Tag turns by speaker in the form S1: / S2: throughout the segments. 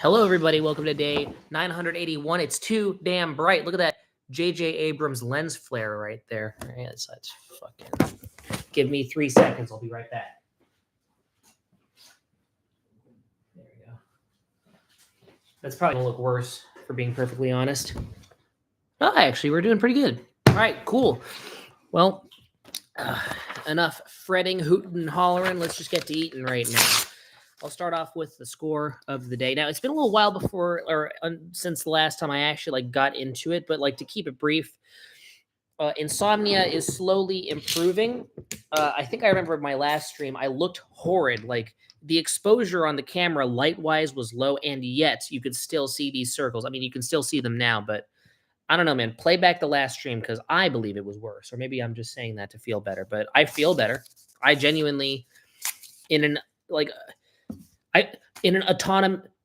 S1: Hello, everybody. Welcome to day 981. It's too damn bright. Look at that J.J. Abrams lens flare right there. All right, that's fucking. Give me 3 seconds. I'll be right back. There we go. That's probably gonna look worse, for being perfectly honest. Oh, actually, we're doing pretty good. All right, cool. Well, enough fretting, hooting, hollering. Let's just get to eating right now. I'll start off with the score of the day. Now, it's been a little while since the last time I actually got into it, but to keep it brief, Insomnia is slowly improving. I think I remember my last stream, I looked horrid. The exposure on the camera light-wise was low, and yet you could still see these circles. I mean, you can still see them now, but I don't know, man. Play back the last stream because I believe it was worse, or maybe I'm just saying that to feel better, but I feel better. I genuinely, in an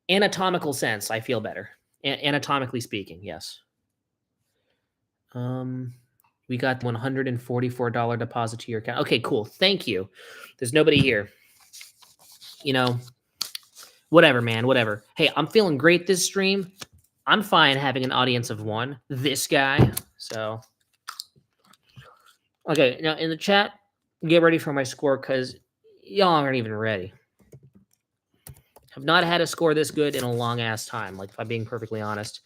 S1: anatomical sense, I feel better. Anatomically speaking, yes. We got $144 deposit to your account. Okay, cool. Thank you. There's nobody here. Whatever, man. Whatever. Hey, I'm feeling great this stream. I'm fine having an audience of one. This guy. So, okay. Now in the chat, get ready for my score because y'all aren't even ready. Have not had a score this good in a long ass time. If I'm being perfectly honest.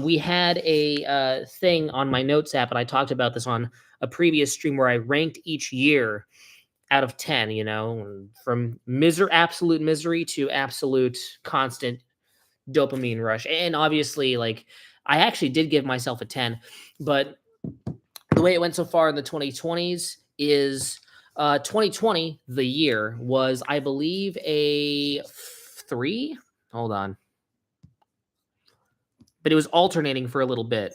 S1: We had a thing on my notes app, and I talked about this on a previous stream where I ranked each year out of 10, from absolute misery to absolute constant dopamine rush. And obviously, I actually did give myself a 10, but the way it went so far in the 2020s is 2020, the year, was, I believe, a 3. Hold on. But it was alternating for a little bit.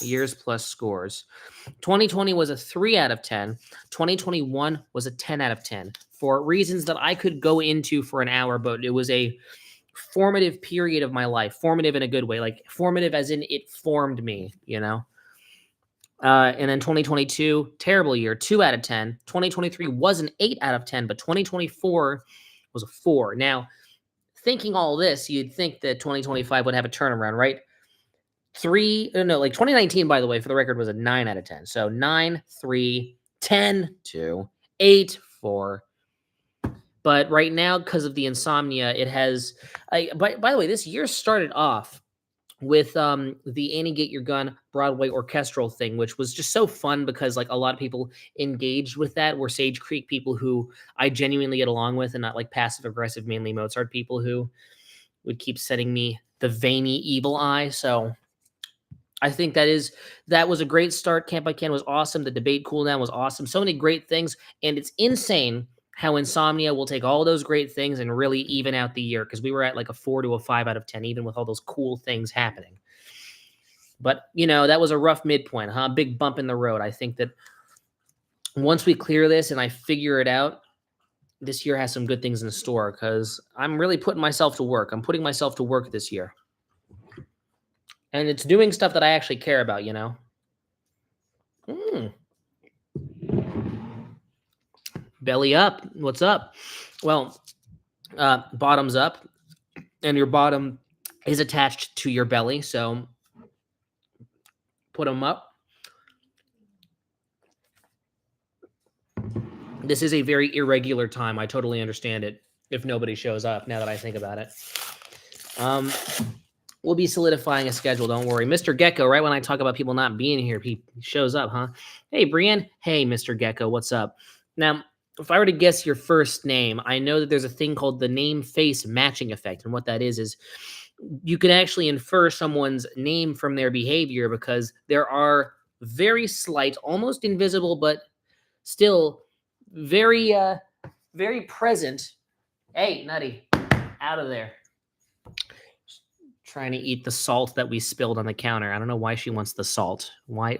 S1: Years plus scores. 2020 was a 3 out of 10. 2021 was a 10 out of 10 for reasons that I could go into for an hour, but it was a formative period of my life. Formative in a good way. Formative as in it formed me, And then 2022, terrible year, 2 out of 10. 2023 was an 8 out of 10, but 2024 was a 4. Now, thinking all this, you'd think that 2025 would have a turnaround, right? 2019, by the way, for the record, was a 9 out of 10. So 9, 3, 10, 2, 8, 4. But right now, because of the insomnia, it has... by the way, this year started off with the Annie Get Your Gun Broadway orchestral thing, which was just so fun because a lot of people engaged with that. Were Sage Creek people who I genuinely get along with, and not passive aggressive, mainly Mozart people who would keep sending me the veiny evil eye. So I think that was a great start. Camp by Can was awesome. The debate cooldown was awesome. So many great things, and it's insane how Insomnia will take all those great things and really even out the year, because we were at a 4 to a 5 out of 10, even with all those cool things happening. But, that was a rough midpoint, huh? Big bump in the road. I think that once we clear this and I figure it out, this year has some good things in store, because I'm really putting myself to work. I'm putting myself to work this year. And it's doing stuff that I actually care about, Belly up. What's up? Well, bottoms up, and your bottom is attached to your belly, so put them up. This is a very irregular time. I totally understand it if nobody shows up, now that I think about it. We'll be solidifying a schedule, don't worry. Mr. Gecko, right when I talk about people not being here, he shows up, huh? Hey, Brian. Hey, Mr. Gecko, what's up? Now, if I were to guess your first name, I know that there's a thing called the name-face matching effect, and what that is you can actually infer someone's name from their behavior, because there are very slight, almost invisible, but still very, very present. Hey, Nutty, out of there. Trying to eat the salt that we spilled on the counter. I don't know why she wants the salt. Why?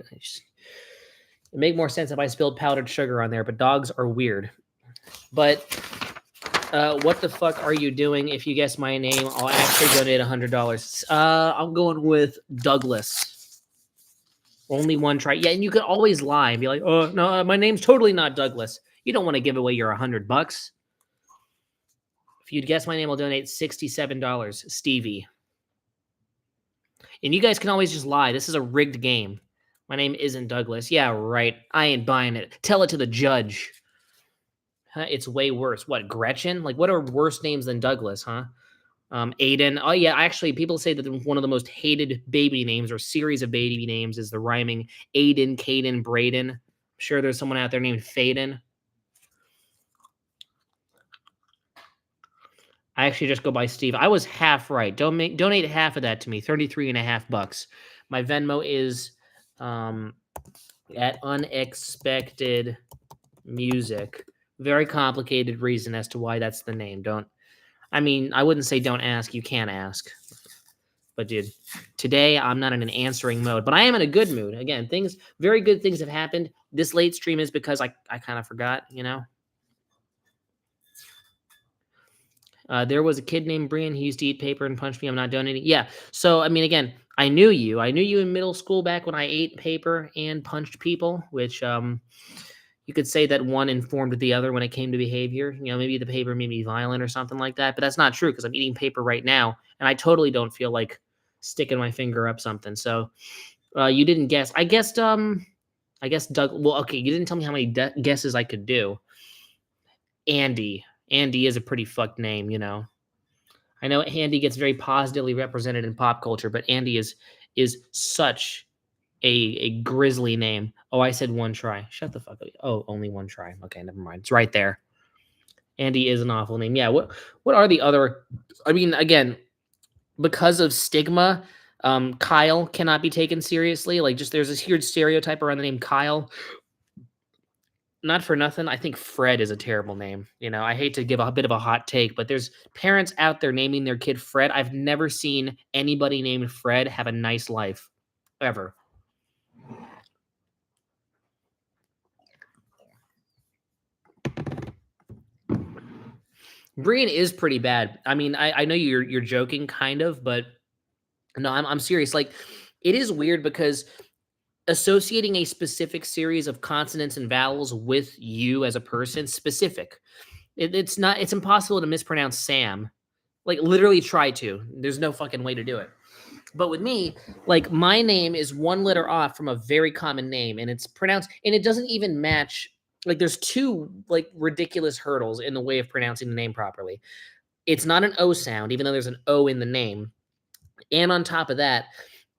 S1: It'd make more sense if I spilled powdered sugar on there, but dogs are weird. But what the fuck are you doing? If you guess my name, I'll actually donate $100. I'm going with Douglas. Only one try. Yeah, and you could always lie and be like, oh, no, my name's totally not Douglas. You don't want to give away your $100. If you'd guess my name, I'll donate $67. Stevie. And you guys can always just lie. This is a rigged game. My name isn't Douglas. Yeah, right. I ain't buying it. Tell it to the judge. Huh, it's way worse. What, Gretchen? Like, what are worse names than Douglas, huh? Aiden. Oh, yeah, actually, people say that one of the most hated baby names or series of baby names is the rhyming Aiden, Caden, Braden. I'm sure there's someone out there named Faden. I actually just go by Steve. I was half right. Donate half of that to me, 33.5 bucks. My Venmo is at Unexpected Music. Very complicated reason as to why that's the name. I wouldn't say don't ask. You can ask. But dude, today I'm not in an answering mode, but I am in a good mood. Again, very good things have happened. This late stream is because I kind of forgot, you know. There was a kid named Brian. He used to eat paper and punch me. I'm not donating. Yeah. So, I mean, again, I knew you. I knew you in middle school back when I ate paper and punched people, which you could say that one informed the other when it came to behavior. You know, maybe the paper made me violent or something like that. But that's not true because I'm eating paper right now, and I totally don't feel like sticking my finger up something. So you didn't guess. I guessed Doug. Well, okay, you didn't tell me how many guesses I could do. Andy. Andy is a pretty fucked name, you know. I know Andy gets very positively represented in pop culture, but Andy is such a grisly name. Oh, I said one try. Shut the fuck up. Oh, only one try. Okay, never mind. It's right there. Andy is an awful name. Yeah. What are the other? I mean, again, because of stigma, Kyle cannot be taken seriously. Like, just there's this huge stereotype around the name Kyle. Not for nothing, I think Fred is a terrible name. You know, I hate to give a bit of a hot take, but there's parents out there naming their kid Fred. I've never seen anybody named Fred have a nice life, ever. Brian is pretty bad. I mean, I know you're joking, kind of, but no, I'm serious. Like, it is weird because associating a specific series of consonants and vowels with you as a person, specific. It's impossible to mispronounce Sam. Like, literally try to. There's no fucking way to do it. But with me, like, my name is one letter off from a very common name, and it's pronounced, and it doesn't even match. Like, there's two like ridiculous hurdles in the way of pronouncing the name properly. It's not an O sound, even though there's an O in the name. And on top of that,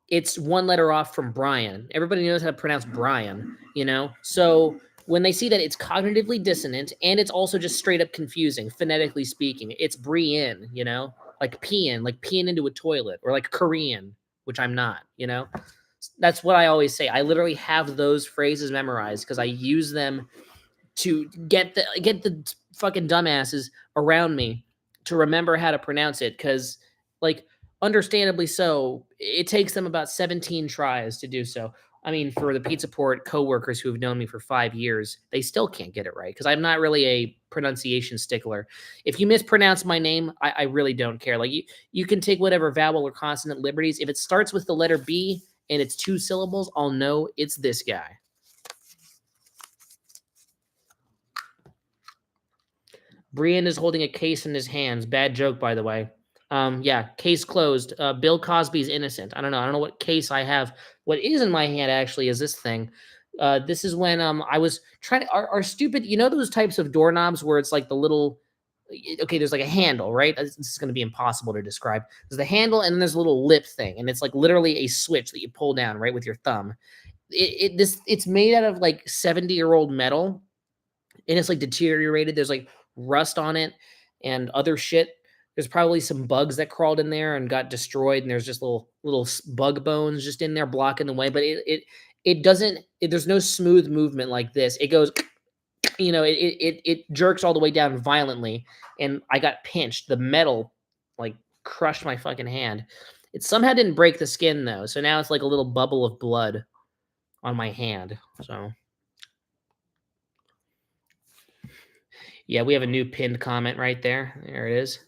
S1: it's one letter off from Brian. Everybody knows how to pronounce Brian, you know? So when they see that it's cognitively dissonant and it's also just straight up confusing, phonetically speaking, it's Brienne, you know? Like peeing into a toilet, or like Korean, which I'm not, you know? That's what I always say. I literally have those phrases memorized because I use them to get the fucking dumbasses around me to remember how to pronounce it. Because, like, understandably so, it takes them about 17 tries to do so. I mean, for the Pizza Port coworkers who have known me for 5 years, they still can't get it right because I'm not really a pronunciation stickler. If you mispronounce my name, I really don't care. Like, you can take whatever vowel or consonant liberties. If it starts with the letter B and it's 2 syllables, I'll know it's this guy. Brian is holding a case in his hands. Bad joke, by the way. Yeah, case closed. Bill Cosby's innocent. I don't know. I don't know what case I have. What is in my hand actually is this thing. This is when I was trying to our stupid. You know those types of doorknobs where it's like the little. Okay, there's like a handle, right? This is going to be impossible to describe. There's the handle, and then there's a little lip thing, and it's like literally a switch that you pull down right with your thumb. It's made out of like 70-year-old metal, and it's like deteriorated. There's like rust on it and other shit. There's probably some bugs that crawled in there and got destroyed, and there's just little bug bones just in there blocking the way. But it doesn't. There's no smooth movement like this. It goes, you know, it jerks all the way down violently, and I got pinched. The metal like crushed my fucking hand. It somehow didn't break the skin though, so now it's like a little bubble of blood on my hand. So yeah, we have a new pinned comment right there. There it is.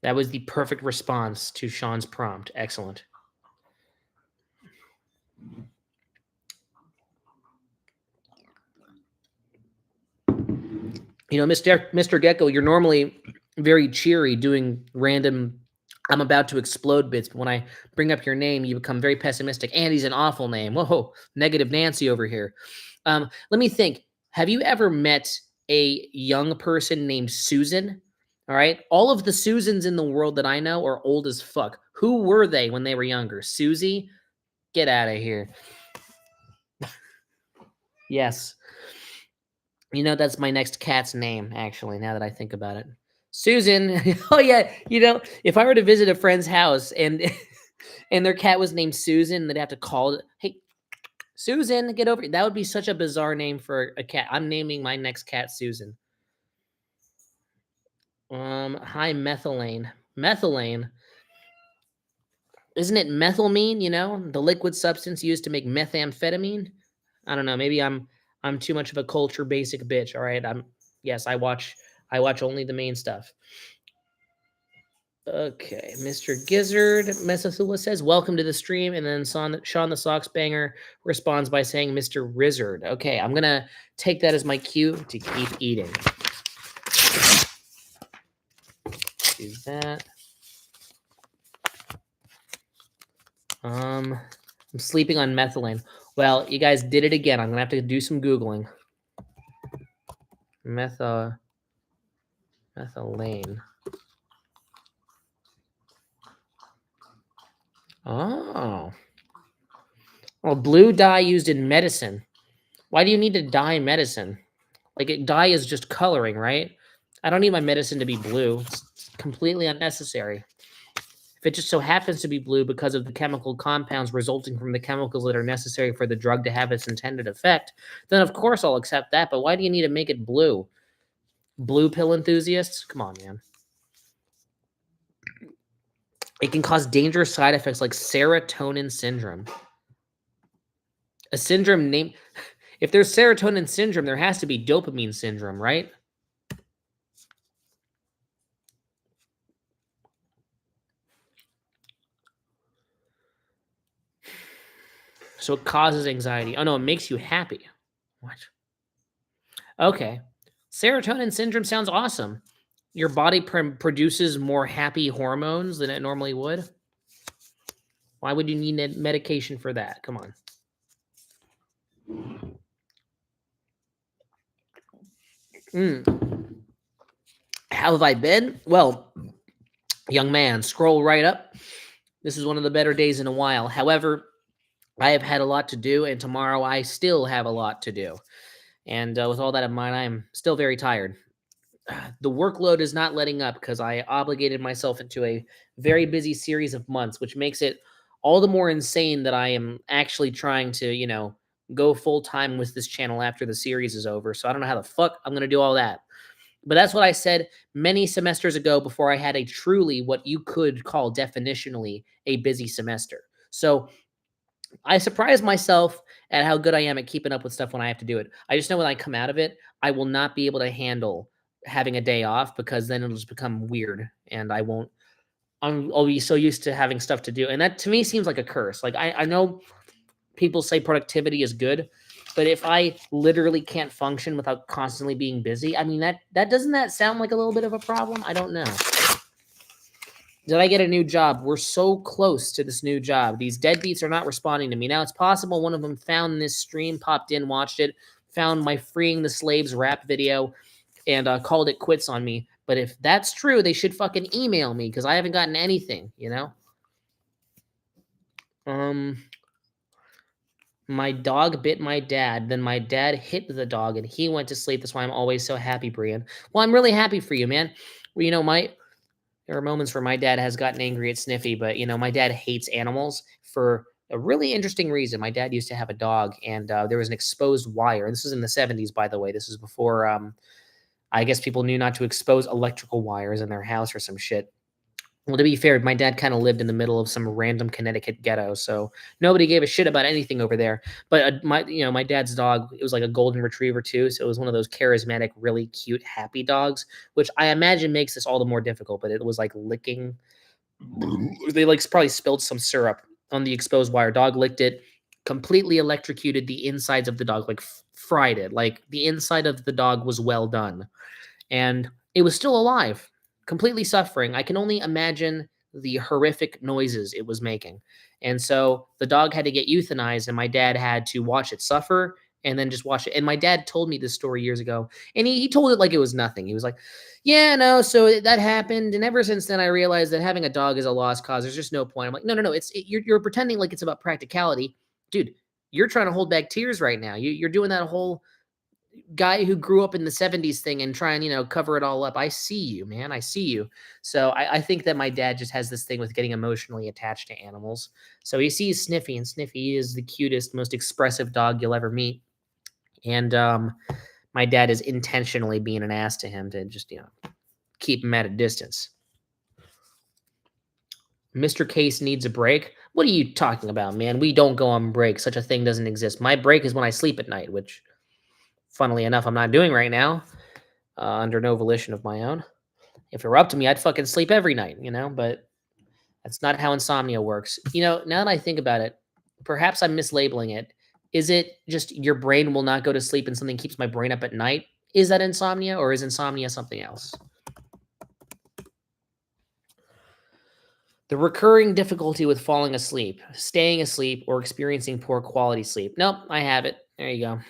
S1: That was the perfect response to Sean's prompt. Excellent. Mr. Gecko, you're normally very cheery doing random I'm about to explode bits, but when I bring up your name, you become very pessimistic. Andy's an awful name. Whoa, negative Nancy over here. Let me think. Have you ever met a young person named Susan? All right. All of the Susans in the world that I know are old as fuck. Who were they when they were younger? Susie? Get out of here. Yes. That's my next cat's name, actually, now that I think about it. Susan. Oh yeah, if I were to visit a friend's house and and their cat was named Susan, they'd have to call it, "Hey, Susan, get over here." That would be such a bizarre name for a cat. I'm naming my next cat Susan. Hi, methylene. Methylene. Isn't it methylamine, the liquid substance used to make methamphetamine? I don't know. Maybe I'm too much of a culture basic bitch. All right. Yes, I watch only the main stuff. Okay, Mr. Gizzard Mesothula says, "Welcome to the stream," and then Sean the Socks Banger responds by saying, "Mr. Rizzard." Okay, I'm gonna take that as my cue to keep eating. Do that. I'm sleeping on methylene. Well, you guys did it again. I'm gonna have to do some Googling. Methylene. Oh. Well, blue dye used in medicine. Why do you need to dye medicine? Like, dye is just coloring, right? I don't need my medicine to be blue. It's completely unnecessary. If it just so happens to be blue because of the chemical compounds resulting from the chemicals that are necessary for the drug to have its intended effect, then of course I'll accept that. But why do you need to make it blue? Blue pill enthusiasts? Come on, man. It can cause dangerous side effects like serotonin syndrome. A syndrome named... If there's serotonin syndrome, there has to be dopamine syndrome, right? So it causes anxiety. Oh, no, it makes you happy. What? Okay. Serotonin syndrome sounds awesome. Your body produces more happy hormones than it normally would. Why would you need medication for that? Come on. How have I been? Well, young man, scroll right up. This is one of the better days in a while. However, I have had a lot to do, and tomorrow I still have a lot to do. And with all that in mind, I am still very tired. The workload is not letting up because I obligated myself into a very busy series of months, which makes it all the more insane that I am actually trying to, go full time with this channel after the series is over. So I don't know how the fuck I'm going to do all that. But that's what I said many semesters ago before I had a truly what you could call definitionally a busy semester. So I surprise myself at how good I am at keeping up with stuff when I have to do it. I just know when I come out of it, I will not be able to handle having a day off because then it'll just become weird and I won't. I'll be so used to having stuff to do. And that to me seems like a curse. Like I know people say productivity is good, but if I literally can't function without constantly being busy, I mean that doesn't that sound like a little bit of a problem? I don't know. Did I get a new job? We're so close to this new job. These deadbeats are not responding to me. Now, it's possible one of them found this stream, popped in, watched it, found my Freeing the Slaves rap video, and called it quits on me. But if that's true, they should fucking email me because I haven't gotten anything, My dog bit my dad. Then my dad hit the dog and he went to sleep. That's why I'm always so happy, Brian. Well, I'm really happy for you, man. Well, there are moments where my dad has gotten angry at Sniffy, but my dad hates animals for a really interesting reason. My dad used to have a dog, and there was an exposed wire. And this was in the 70s, by the way. This is before, I guess people knew not to expose electrical wires in their house or some shit. Well, to be fair, my dad kind of lived in the middle of some random Connecticut ghetto, so nobody gave a shit about anything over there. But my dad's dog, it was like a golden retriever too, so it was one of those charismatic, really cute, happy dogs, which I imagine makes this all the more difficult. But it was like licking. They like probably spilled some syrup on the exposed wire. Dog licked it, completely electrocuted the insides of the dog, like fried it. Like the inside of the dog was well done. And it was still alive, completely suffering. I can only imagine the horrific noises it was making. And so the dog had to get euthanized, and my dad had to watch it suffer and then just watch it. And my dad told me this story years ago, and he told it like it was nothing. He was like, yeah, no, so that happened. And ever since then, I realized that having a dog is a lost cause. There's just no point. I'm like, no, no, no. You're pretending like it's about practicality. Dude, you're trying to hold back tears right now. You're doing that whole guy who grew up in the 70s thing and try and, cover it all up. I see you, man. I see you. So I think that my dad just has this thing with getting emotionally attached to animals. So he sees Sniffy, and Sniffy is the cutest, most expressive dog you'll ever meet. And my dad is intentionally being an ass to him to just, keep him at a distance. Mr. Case needs a break. What are you talking about, man? We don't go on break. Such a thing doesn't exist. My break is when I sleep at night, which, funnily enough, I'm not doing right now, under no volition of my own. If it were up to me, I'd fucking sleep every night, but that's not how insomnia works. Now that I think about it, perhaps I'm mislabeling it. Is it just your brain will not go to sleep and something keeps my brain up at night? Is that insomnia, or is insomnia something else? The recurring difficulty with falling asleep, staying asleep, or experiencing poor quality sleep. Nope, I have it. There you go.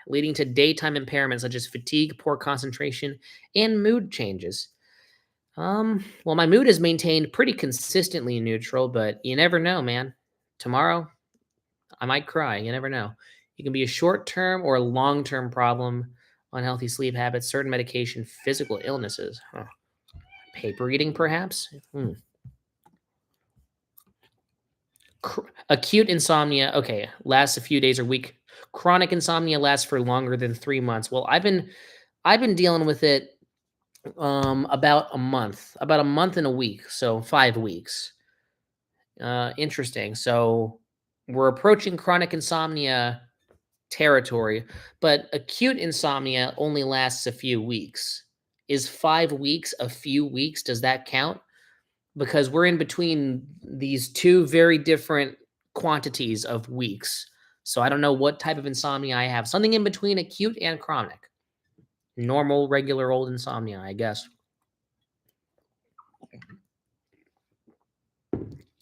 S1: Leading to daytime impairments such as fatigue, poor concentration, and mood changes. Well, my mood is maintained pretty consistently neutral, but you never know, man. Tomorrow, I might cry. You never know. It can be a short-term or long-term problem, unhealthy sleep habits, certain medication, physical illnesses. Huh. Paper eating, perhaps? Acute insomnia, okay, lasts a few days or week. Chronic insomnia lasts for longer than 3 months. Well, I've been dealing with it about a month and a week, so 5 weeks. Interesting. So we're approaching chronic insomnia territory, but acute insomnia only lasts a few weeks. Is 5 weeks a few weeks? Does that count? Because we're in between these two very different quantities of weeks. So I don't know what type of insomnia I have. Something in between acute and chronic. Normal, regular old insomnia, I guess.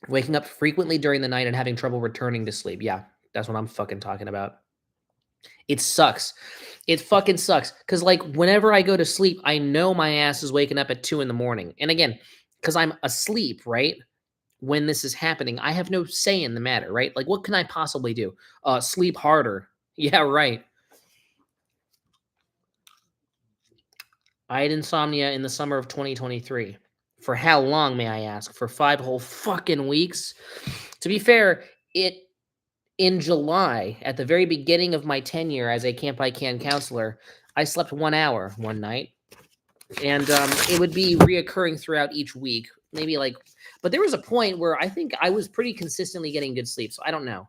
S1: Waking up frequently during the night and having trouble returning to sleep. Yeah, that's what I'm fucking talking about. It sucks. It fucking sucks. Cause like whenever I go to sleep, I know my ass is waking up at 2 in the morning. And again, because I'm asleep, right? When this is happening, I have no say in the matter, right? Like, what can I possibly do? Sleep harder. Yeah, right. I had insomnia in the summer of 2023. For how long, may I ask? For 5 whole fucking weeks? To be fair, in July, at the very beginning of my tenure as a Camp I Can counselor, I slept 1 hour one night, and it would be reoccurring throughout each week. Maybe like, but there was a point where I think I was pretty consistently getting good sleep. So I don't know.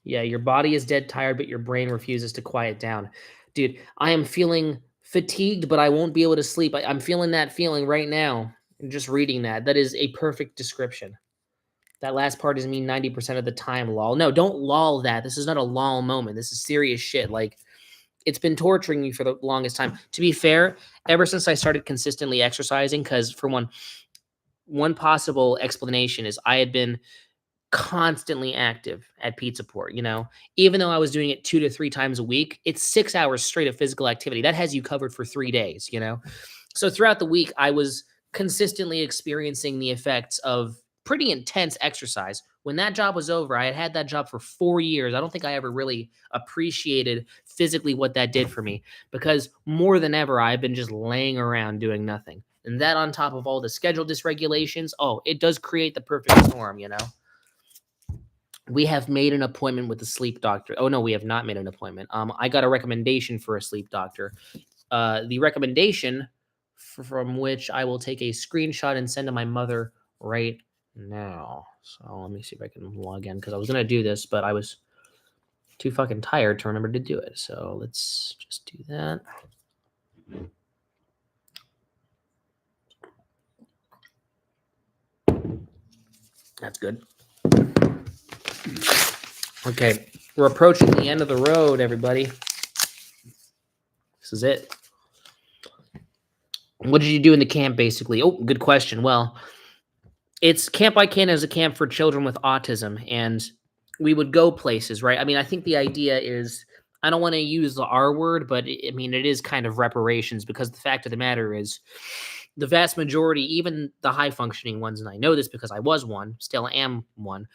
S1: Yeah, your body is dead tired, but your brain refuses to quiet down. Dude, I am feeling fatigued, but I won't be able to sleep. I'm feeling that feeling right now. Just reading that. That is a perfect description. That last part is me 90% of the time, lol. No, don't lol that. This is not a lol moment. This is serious shit. Like, it's been torturing me for the longest time. To be fair, ever since I started consistently exercising, because for one possible explanation is I had been constantly active at Pizza Port, even though I was doing it 2 to 3 times a week, it's 6 hours straight of physical activity. That has you covered for 3 days. So throughout the week, I was consistently experiencing the effects of pretty intense exercise. When that job was over, I had had that job for 4 years. I don't think I ever really appreciated physically what that did for me, because more than ever, I've been just laying around doing nothing. And that on top of all the schedule dysregulations, it does create the perfect storm. We have made an appointment with a sleep doctor. Oh no, we have not made an appointment. I got a recommendation for a sleep doctor. The recommendation from which I will take a screenshot and send to my mother right now. So let me see if I can log in, because I was gonna do this, but I was too fucking tired to remember to do it. So let's just do that. That's good. Okay, we're approaching the end of the road, everybody. This is it. What did you do in the camp, basically? Oh, good question. Well, it's Camp I Can is a camp for children with autism, and we would go places, right? I mean, I think the idea is I don't want to use the R word, but I mean, it is kind of reparations because the fact of the matter is the vast majority, even the high functioning ones, and I know this because I was one, still am one,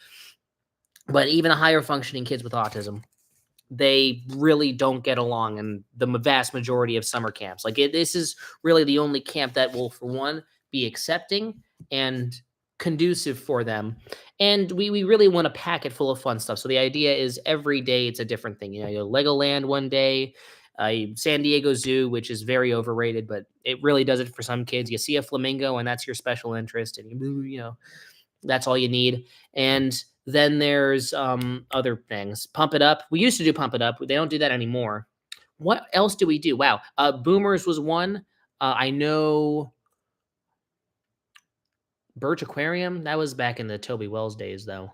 S1: but even the higher functioning kids with autism, they really don't get along in the vast majority of summer camps. This is really the only camp that will, for one, be accepting and conducive for them. And we really want to pack it full of fun stuff. So the idea is every day it's a different thing. You know, Legoland one day, San Diego Zoo, which is very overrated, but it really does it for some kids. You see a flamingo, and that's your special interest, and you know that's all you need. And then there's other things. Pump It Up. We used to do Pump It Up. They don't do that anymore. What else do we do? Wow. Boomers was one. I know Birch Aquarium. That was back in the Toby Wells days, though.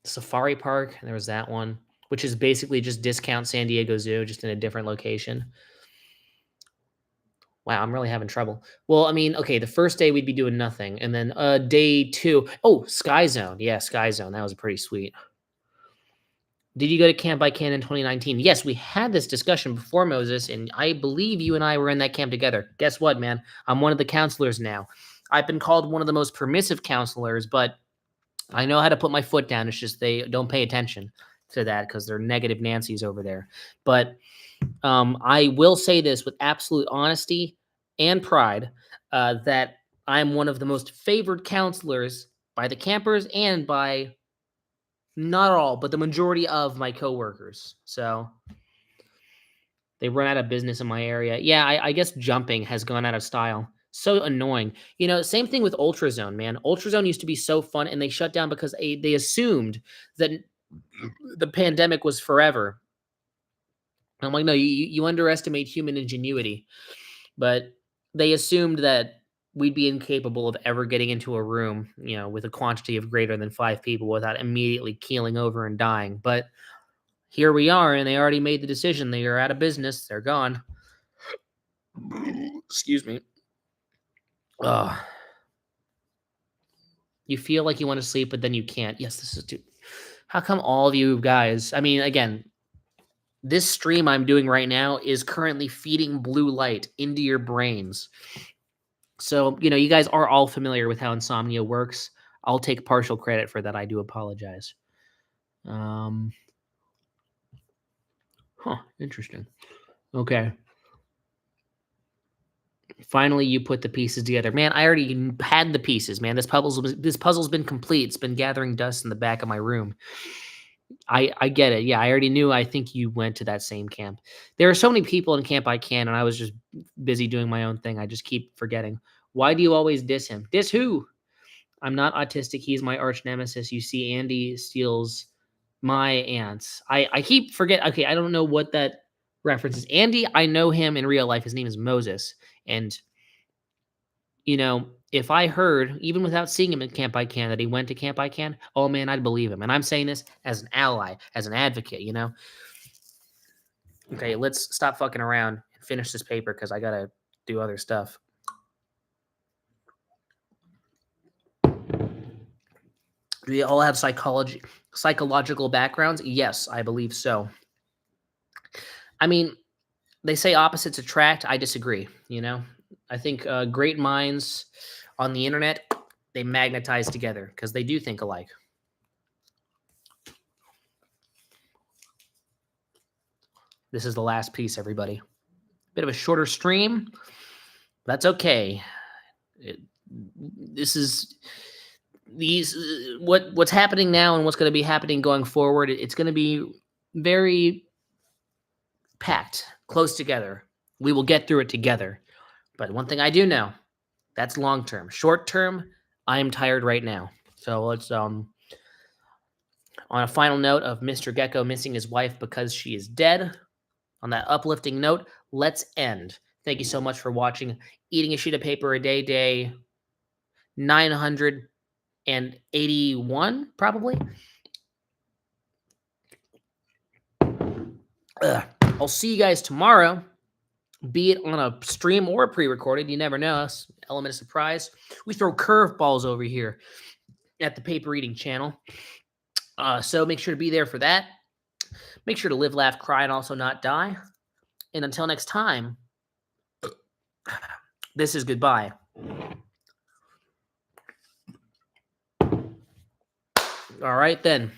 S1: Safari Park. There was that one, which is basically just discount San Diego Zoo, just in a different location. Wow, I'm really having trouble. Well, I mean, okay, the first day we'd be doing nothing, and then day 2, oh, Sky Zone. Yeah, Sky Zone. That was pretty sweet. Did you go to Camp I Can in 2019? Yes, we had this discussion before, Moses, and I believe you and I were in that camp together. Guess what, man? I'm one of the counselors now. I've been called one of the most permissive counselors, but I know how to put my foot down. It's just they don't pay attention to that because they're negative Nancy's over there. But I will say this with absolute honesty and pride that I'm one of the most favored counselors by the campers and by not all, but the majority of my coworkers. So they run out of business in my area. Yeah, I guess jumping has gone out of style. So annoying. You know, same thing with Ultrazone, man. Ultrazone used to be so fun, and they shut down because they assumed that the pandemic was forever. I'm like, no, you underestimate human ingenuity. But they assumed that we'd be incapable of ever getting into a room, you know, with a quantity of greater than 5 people without immediately keeling over and dying. But here we are, and they already made the decision. They are out of business. They're gone. Excuse me. Ugh. You feel like you want to sleep, but then you can't. Yes, this is too. How come all of you guys? I mean, again, this stream I'm doing right now is currently feeding blue light into your brains. So, you know, you guys are all familiar with how insomnia works. I'll take partial credit for that. I do apologize. Interesting. Okay. Finally, you put the pieces together. Man, I already had the pieces, man. This puzzle's been complete. It's been gathering dust in the back of my room. I get it. Yeah, I already knew. I think you went to that same camp. There are so many people in Camp I Can, and I was just busy doing my own thing. I just keep forgetting. Why do you always diss him? Diss who? I'm not autistic. He's my arch nemesis. You see, Andy steals my ants. I keep forget. Okay, I don't know what that reference is. Andy, I know him in real life. His name is Moses, and you know, if I heard, even without seeing him at Camp I Can, that he went to Camp I Can, oh man, I'd believe him. And I'm saying this as an ally, as an advocate, you know? Okay, let's stop fucking around and finish this paper because I gotta do other stuff. Do we all have psychological backgrounds? Yes, I believe so. I mean, they say opposites attract. I disagree, you know? I think great minds on the internet, they magnetize together because they do think alike. This is the last piece, everybody. Bit of a shorter stream. That's okay. This is what's happening now and what's going to be happening going forward. It's going to be very packed, close together. We will get through it together. But one thing I do know, that's long term. Short term, I am tired right now. So let's on a final note of Mr. Gecko missing his wife because she is dead. On that uplifting note, let's end. Thank you so much for watching Eating a Sheet of Paper a Day 981, probably. I'll see you guys tomorrow, be it on a stream or pre-recorded. You never know. Element of surprise. We throw curveballs over here at the Paper Eating channel. So make sure to be there for that. Make sure to live, laugh, cry, and also not die. And until next time, this is goodbye. All right, then.